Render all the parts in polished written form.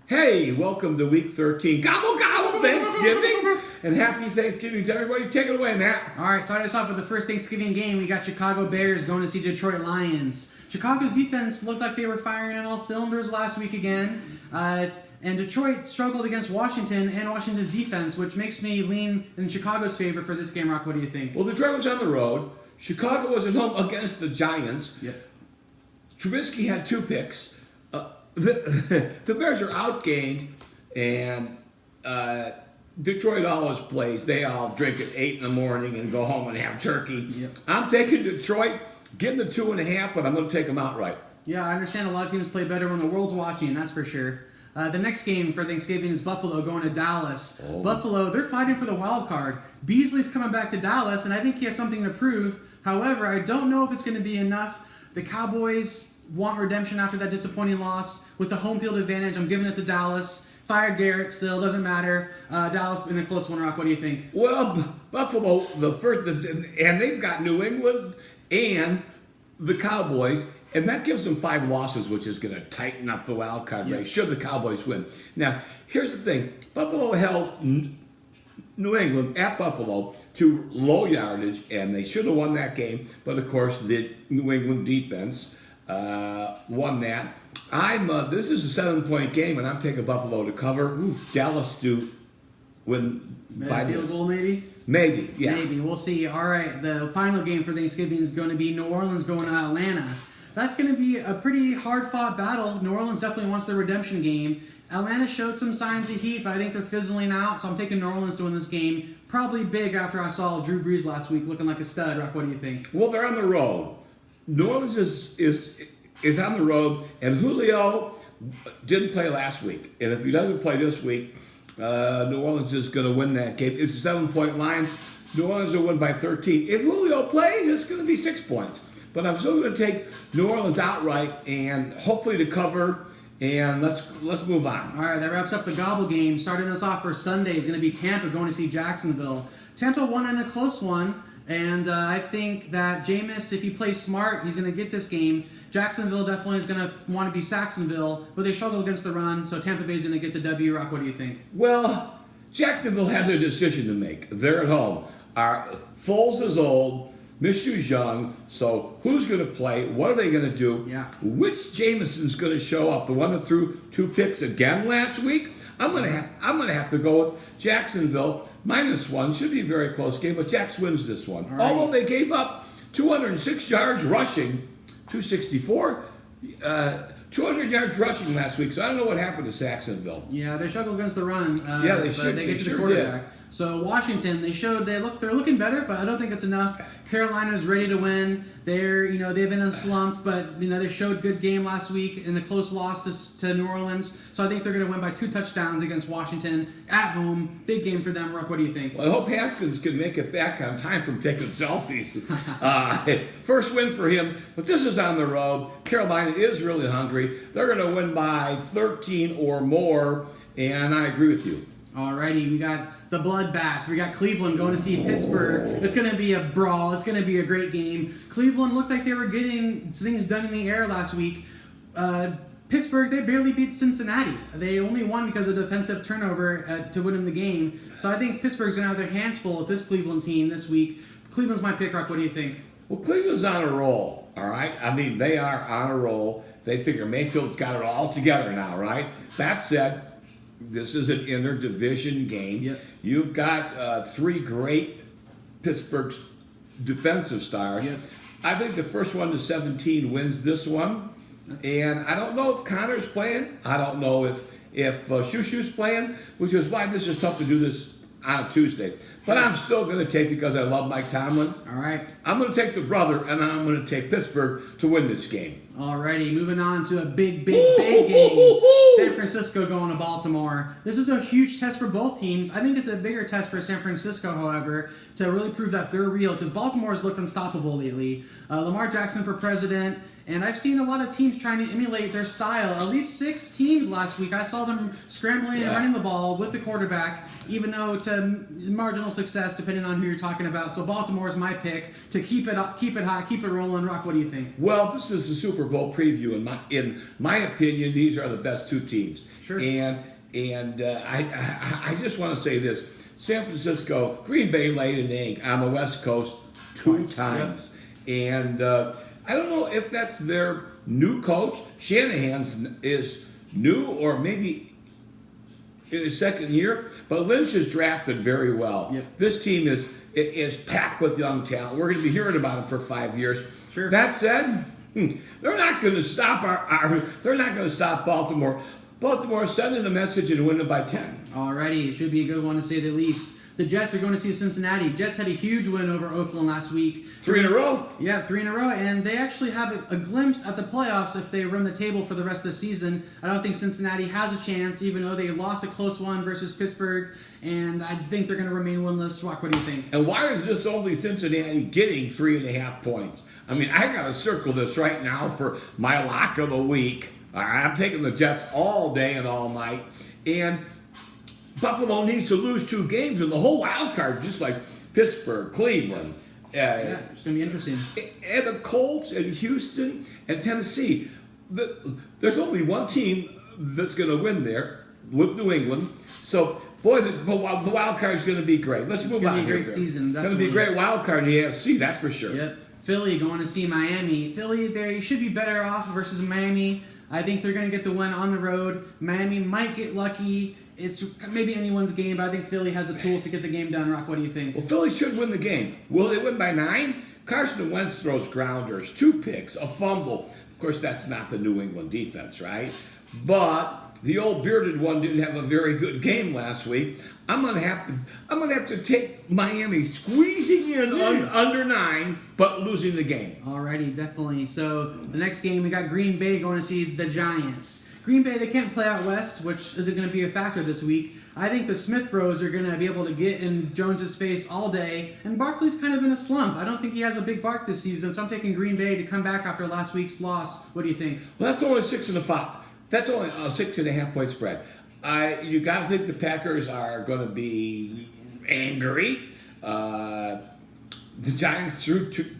Hey, welcome to week 13. Gobble, gobble, Thanksgiving. And happy Thanksgiving to everybody. Take it away, Matt. All right, starting us off with the first Thanksgiving game. We got Chicago Bears going to see Detroit Lions. Chicago's defense looked like they were firing on all cylinders last week again. And Detroit struggled against Washington and Washington's defense, which makes me lean in Chicago's favor for this game. Rock, what do you think? Well, Detroit was on the road. Chicago was at home against the Giants. Yep. Trubisky had 2 picks. The Bears are outgained, and Detroit always plays. They all drink at 8 in the morning and go home and have turkey. Yep. I'm taking Detroit, getting the 2.5, but I'm going to take them outright. Yeah, I understand a lot of teams play better when the world's watching, that's for sure. The next game for Thanksgiving is Buffalo going to Dallas. Oh. Buffalo, they're fighting for the wild card. Beasley's coming back to Dallas, and I think he has something to prove. However, I don't know if it's going to be enough. The Cowboys want redemption after that disappointing loss. With the home field advantage, I'm giving it to Dallas. Fire Garrett still, doesn't matter. Dallas in a close one, Rock. What do you think? Well, Buffalo, and they've got New England and the Cowboys, and that gives them 5 losses, which is going to tighten up the wild card race should the Cowboys win. Now, here's the thing. Buffalo held New England at Buffalo to low yardage, and they should have won that game, but of course the New England defense won that. This is a 7-point game, and I'm taking Buffalo to cover. Dallas to win by Field this. goal, maybe? Maybe, yeah. Maybe. We'll see. All right, the final game for Thanksgiving is going to be New Orleans going to Atlanta. That's going to be a pretty hard-fought battle. New Orleans definitely wants the redemption game. Atlanta showed some signs of heat, but I think they're fizzling out, so I'm taking New Orleans to win this game. Probably big after I saw Drew Brees last week looking like a stud. Rock, what do you think? Well, they're on the road. New Orleans is on the road, and Julio didn't play last week. And if he doesn't play this week, New Orleans is going to win that game. It's a 7-point line. New Orleans will win by 13. If Julio plays, it's going to be 6 points. But I'm still going to take New Orleans outright and hopefully to cover. And let's move on. All right, that wraps up the gobble game. Starting us off for Sunday is going to be Tampa going to see Jacksonville. Tampa won in a close one, and I think that Jameis, if he plays smart, he's going to get this game. Jacksonville definitely is going to want to be Saxonville, but they struggle against the run, so Tampa Bay is going to get the W. Rock, what do you think? Well, Jacksonville has a decision to make. They're at home. Foles is old. Minshew's young. So who's going to play? What are they going to do? Yeah. Which Jameson's going to show up? The one that threw 2 picks again last week? I'm going to have to go with Jacksonville -1. Should be a very close game, but Jacks wins this one. Right. Although they gave up 206 yards rushing, 264. 200 yards rushing last week, so I don't know what happened to Saxonville. Yeah, they struggle against the run. Yeah, they but should. They get to the sure quarterback. did. So Washington, they're looking better, but I don't think it's enough. Carolina's ready to win. They've been in a slump, but they showed good game last week in a close loss to New Orleans. So I think they're going to win by 2 touchdowns against Washington at home. Big game for them. Rock, what do you think? Well, I hope Haskins can make it back on time from taking selfies. First win for him, but this is on the road. Carolina is really hungry. They're going to win by 13 or more, and I agree with you. Alrighty, we got the bloodbath. We got Cleveland going to see Pittsburgh. It's going to be a brawl. It's going to be a great game. Cleveland looked like they were getting things done in the air last week. Pittsburgh, they barely beat Cincinnati. They only won because of defensive turnover to win in the game. So I think Pittsburgh's going to have their hands full with this Cleveland team this week. Cleveland's my pick, Rock. What do you think? Well, Cleveland's on a roll, all right? I mean, they are on a roll. They figure Mayfield's got it all together now, right? That said, this is an interdivision game. Yep. You've got 3 great Pittsburgh defensive stars. Yep. I think the first one to 17 wins this one. And I don't know if Connor's playing. I don't know if Shushu's playing, which is why this is tough to do this on a Tuesday. But I'm still going to take, because I love Mike Tomlin. All right. I'm going to take the brother, and I'm going to take Pittsburgh to win this game. Alrighty, moving on to a big game. San Francisco going to Baltimore. This is a huge test for both teams. I think it's a bigger test for San Francisco, however, to really prove that they're real, because Baltimore has looked unstoppable lately. Lamar Jackson for president, And I've seen a lot of teams trying to emulate their style. At least 6 teams last week, I saw them scrambling and running the ball with the quarterback, even though to marginal success, depending on who you're talking about. So Baltimore is my pick to keep it up, keep it hot, keep it rolling. Rock, what do you think? Well, this is the Super Bowl preview. In my opinion, these are the best 2 teams. Sure. And I just want to say this: San Francisco, Green Bay laid an egg on the West Coast 2 times, and I don't know if that's their new coach. Shanahan's is new, or maybe in his 2nd year, but Lynch is drafted very well. Yep. This team is packed with young talent. We're going to be hearing about it for 5 years. Sure. That said, they're not going to stop they're not going to stop Baltimore. Baltimore is sending a message and winning by 10. Alrighty, it should be a good one to say the least. The Jets are going to see Cincinnati. Jets had a huge win over Oakland last week. 3 in a row. Yeah, 3 in a row, and they actually have a glimpse at the playoffs if they run the table for the rest of the season. I don't think Cincinnati has a chance, even though they lost a close one versus Pittsburgh, and I think they're going to remain winless. Rock, what do you think? And why is this only Cincinnati getting 3.5 points? I mean, I got to circle this right now for my lock of the week. All right, I'm taking the Jets all day and all night, and Buffalo needs to lose 2 games in the whole wild card, just like Pittsburgh, Cleveland. Yeah, it's going to be interesting. And the Colts and Houston and Tennessee. There's only one team that's going to win there with New England. So, boy, the wild card is going to be great. Let's move on. It's going to be a great season. It's going to be a great wild card in the AFC, that's for sure. Yep. Philly going to see Miami. Philly, they should be better off versus Miami. I think they're going to get the win on the road. Miami might get lucky. It's maybe anyone's game, but I think Philly has the tools to get the game done. Rock, what do you think? Well, Philly should win the game. Will they win by 9? Carson Wentz throws grounders, 2 picks, a fumble. Of course, that's not the New England defense, right? But the old bearded one didn't have a very good game last week. I'm gonna have to take Miami squeezing in under 9, but losing the game. Alrighty, definitely. So the next game, we got Green Bay going to see the Giants. Green Bay, they can't play out west, which isn't going to be a factor this week. I think the Smith Bros are going to be able to get in Jones's face all day, and Barkley's kind of in a slump. I don't think he has a big bark this season, so I'm taking Green Bay to come back after last week's loss. What do you think? Well, that's only 6.5. That's only a 6.5 point spread. You got to think the Packers are going to be angry. The Giants threw two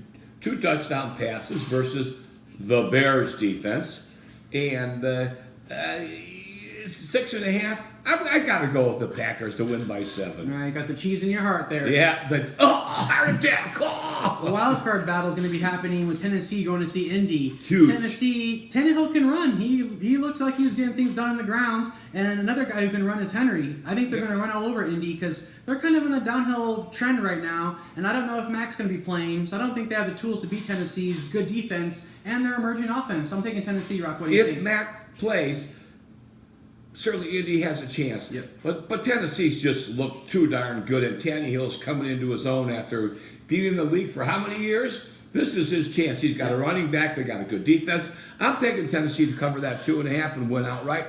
touchdown passes versus the Bears defense, and 6.5. I got to go with the Packers to win by 7. All right, got the cheese in your heart there. Yeah, that's heart attack. The wild card battle is going to be happening with Tennessee going to see Indy. Huge. Tennessee, Tannehill can run. He looked like he was getting things done on the ground. And another guy who can run is Henry. I think they're going to run all over Indy because they're kind of in a downhill trend right now. And I don't know if Mac's going to be playing, so I don't think they have the tools to beat Tennessee's good defense and their emerging offense. I'm taking Tennessee, Rock. What do you think? If Mac plays, certainly Indy has a chance. Yep. But Tennessee's just looked too darn good, and Tannehill's coming into his own after being in the league for how many years? This is his chance. He's got a running back. They got a good defense. I'm taking Tennessee to cover that 2.5 and win outright.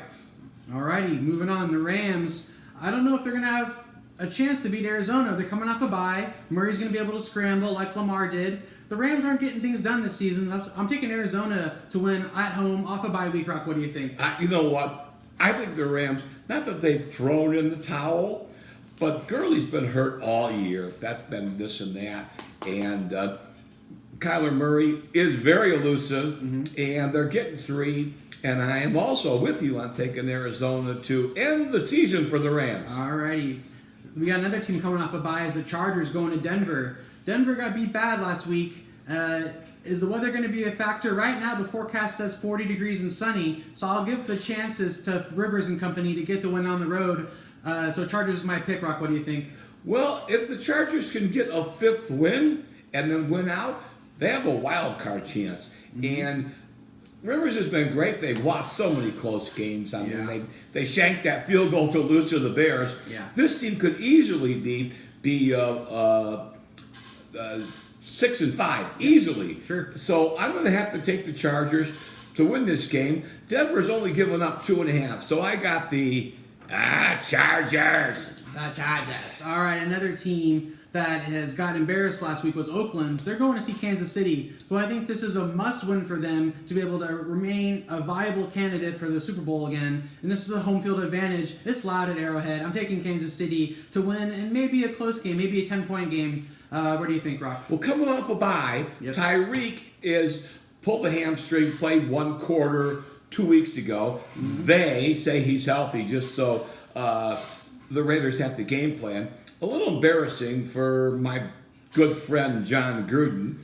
Alrighty, moving on. The Rams, I don't know if they're going to have a chance to beat Arizona. They're coming off a bye. Murray's going to be able to scramble like Lamar did. The Rams aren't getting things done this season. I'm taking Arizona to win at home off a bye week. Rock, what do you think? You know what? I think the Rams, not that they've thrown in the towel, but Gurley's been hurt all year. That's been this and that. And Kyler Murray is very elusive, and they're getting 3. And I am also with you on taking Arizona to end the season for the Rams. Alrighty. We got another team coming off a bye as the Chargers going to Denver. Denver got beat bad last week. Is the weather going to be a factor? Right now, the forecast says 40 degrees and sunny, so I'll give the chances to Rivers and company to get the win on the road. So Chargers is my pick, Rock. What do you think? Well, if the Chargers can get a 5th win and then win out, they have a wild card chance. And Rivers has been great. They've lost so many close games. I mean, they shanked that field goal to lose to the Bears. Yeah. This team could easily be 6-5 easily. Sure. So I'm going to have to take the Chargers to win this game. Denver's only given up 2.5, so I got the Chargers. The Chargers. All right, another team that has got embarrassed last week was Oakland. They're going to see Kansas City, who I think this is a must-win for them to be able to remain a viable candidate for the Super Bowl again. And this is a home field advantage. It's loud at Arrowhead. I'm taking Kansas City to win, and maybe a close game, maybe a 10-point game. What do you think, Rock? Well, coming off a bye, Tyreek is pulled the hamstring, played 1 quarter 2 weeks ago. They say he's healthy, just so the Raiders have to game plan. A little embarrassing for my good friend John Gruden.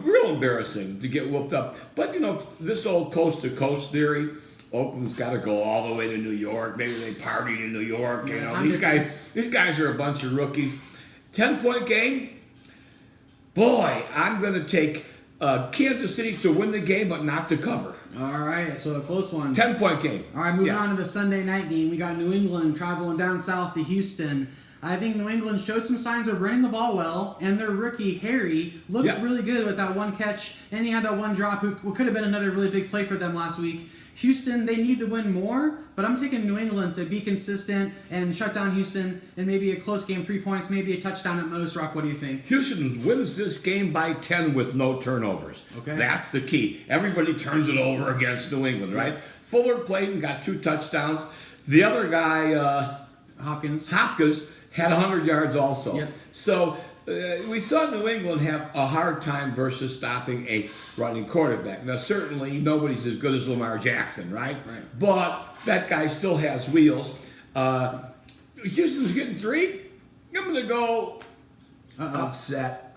Real embarrassing to get whooped up. But, this old coast-to-coast theory, Oakland's got to go all the way to New York. Maybe they partied in New York. These guys are a bunch of rookies. 10-point game? Boy, I'm going to take Kansas City to win the game, but not to cover. All right, so a close one. 10-point game. All right, moving on to the Sunday night game. We got New England traveling down south to Houston. I think New England showed some signs of running the ball well, and their rookie, Harry, looks really good with that 1 catch, and he had that 1 drop, who could have been another really big play for them last week. Houston, they need to win more, but I'm taking New England to be consistent and shut down Houston, and maybe a close game, 3 points, maybe a touchdown at most. Rock, what do you think? Houston wins this game by 10 with no turnovers. Okay. That's the key. Everybody turns it over against New England, right? Fuller played and got 2 touchdowns. The other guy, Hopkins, had 100 yards also. Yep. So we saw New England have a hard time versus stopping a running quarterback. Now, certainly nobody's as good as Lamar Jackson, right? But that guy still has wheels. Houston's getting 3. I'm going to go upset.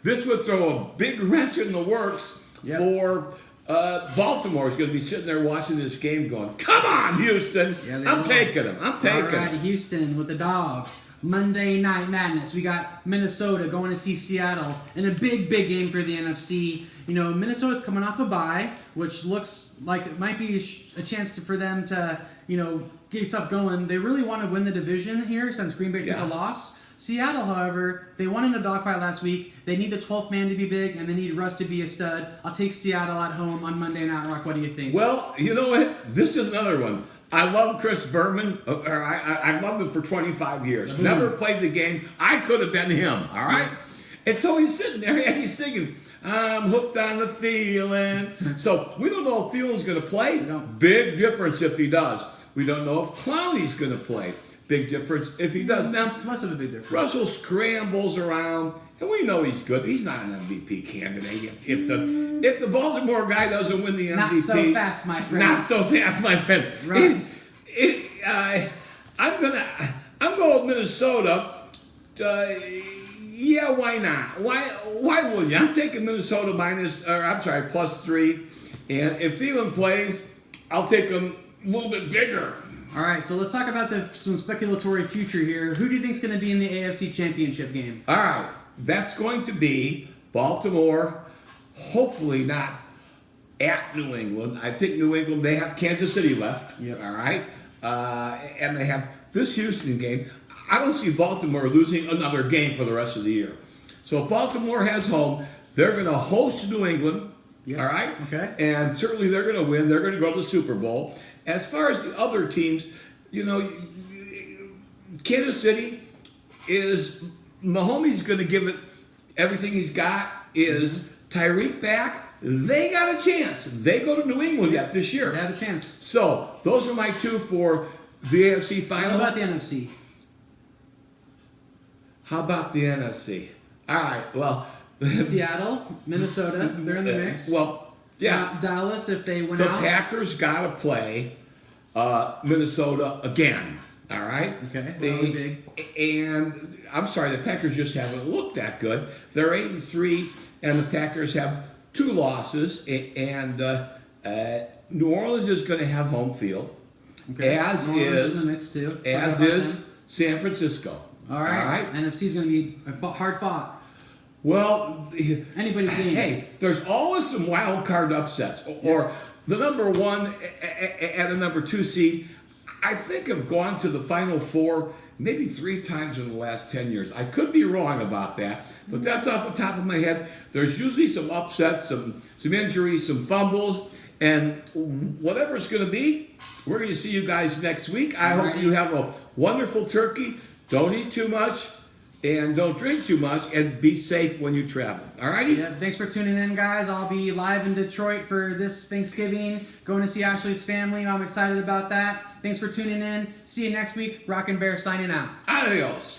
This would throw a big wrench in the works for Baltimore. Is going to be sitting there watching this game going, come on, Houston. I'm taking them. All right, Houston with the dog. Monday Night Madness. We got Minnesota going to see Seattle in a big game for the NFC. Minnesota's coming off a bye, which looks like it might be a chance for them to, get stuff going. They really want to win the division here since Green Bay took a loss. Seattle, however, they won in a dogfight last week. They need the 12th man to be big, and they need Russ to be a stud. I'll take Seattle at home on Monday Night. Rock, what do you think? Well, you know what? This is another one. I love Chris Berman. I loved him for 25 years. Never played the game. I could have been him, all right? And so he's sitting there and he's singing, I'm hooked on the feeling. So we don't know if Thielen's going to play. Big difference if he does. We don't know if Clowney's going to play. Big difference if he does. Now, less of a big difference. Russell scrambles around, and we know he's good. He's not an MVP candidate. If the Baltimore guy doesn't win the MVP, not so fast, my friend. Not so fast, my friend. Russ. I'm going with Minnesota. Why not? Why would you? I'm taking Minnesota +3, and if Thielen plays, I'll take him a little bit bigger. All right, so let's talk about some speculatory future here. Who do you think is going to be in the AFC Championship game? All right, that's going to be Baltimore, hopefully not at New England. I think New England, they have Kansas City left, all right? And they have this Houston game. I don't see Baltimore losing another game for the rest of the year. So if Baltimore has home, they're going to host New England, all right? Okay. And certainly they're going to win. They're going to go to the Super Bowl. As far as the other teams, Kansas City is Mahomes going to give it everything he's got. Is Tyreek back? They got a chance. They go to New England yet this year. They have a chance. So those are my 2 for the AFC final. What about the NFC? How about the NFC? All right. Well, Seattle, Minnesota, they're in the mix. Well. Yeah, Dallas, if they win out. The Packers got to play Minnesota again. All right? Okay, that would be big. And I'm sorry, the Packers just haven't looked that good. They're 8-3, and the Packers have 2 losses. And New Orleans is going to have home field, as is San Francisco. All right. NFC is going to be hard fought. Well, anybody's game. Hey, there's always some wild card upsets, or the number 1 and the number 2 seed. I think have gone to the Final Four maybe 3 times in the last 10 years. I could be wrong about that, but that's off the top of my head. There's usually some upsets, some injuries, some fumbles, And whatever it's going to be, we're going to see you guys next week. I hope Alrighty. you have a wonderful turkey. Don't eat too much and don't drink too much, and be safe when you travel. All righty? Yeah, thanks for tuning in, guys. I'll be live in Detroit for this Thanksgiving, going to see Ashley's family. I'm excited about that. Thanks for tuning in. See you next week. Rockin' Bear signing out. Adios.